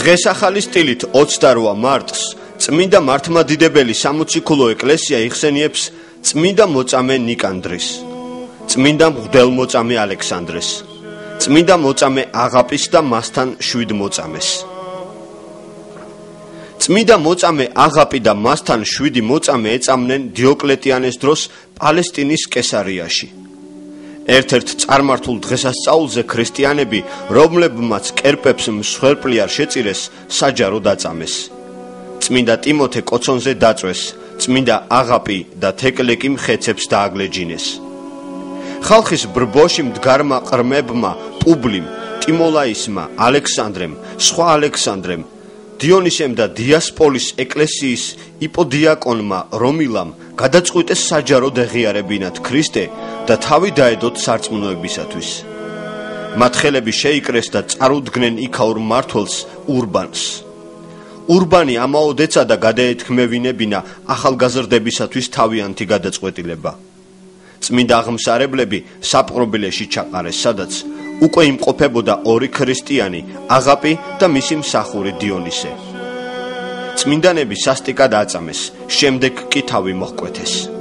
დღეს ახალი სტილით 28 მარტს წმინდა მართლმადიდებელი სამოციქულო ეკლესია იხსენიებს წმინდა მოწამე ნიკანდრის, წმინდა მღვდელმოწამე ალექსანდრეს, წმინდა მოწამე აღაპის და მასთან 7 მოწამეს. წმინდა მოწამე აღაპი და მასთან 7 მოწამე ეწამნენ დიოკლეტიანეს დროს პალესტინის კესარიაში. ერთ-ერთ წარმართულ დღესასწაულზე ქრისტიანები, რომლებმაც კერპებს მსხვერპლი არ შეწირეს, საჯარო დაწამეს. წმინდა ტიმოთე კოცონზე დაწვეს, წმინდა აღაპი და თეკლეკი მხეცებს დააგლეჯინეს. ხალხის ბრბოში მდგარმა ყრმებმა პუბლიმ, ტიმოლაისმა, ალექსანდრემ, სხვა ალექსანდრემ, დიონისემ და დიასპოლის ეკლესიის იპოდიაკონმა რომილამ გადაწყვიტეს საჯაროდ ეღიარებინათ ქრისტე და თავი დაედოთ სარწმუნოებისათვის. მათ ხელები შეიკრეს და წარუდგნენ იქაურ მმართველს ურბანს. ურბანი ამაოდ ეცადა გადაეთქმევინებინა ახალგაზრდებისათვის თავიანთი გადაწყვეტილება. წმინდა აღმსარებლები საპყრობილეში ჩაყარეს, სადაც უკვე იმყოფებოდა 2 ქრისტიანი, აღაპი და მისი მსახური დიონისე. წმინდანები სასტიკად აწამეს, შემდეგ კი თავი მოჰკვეთეს.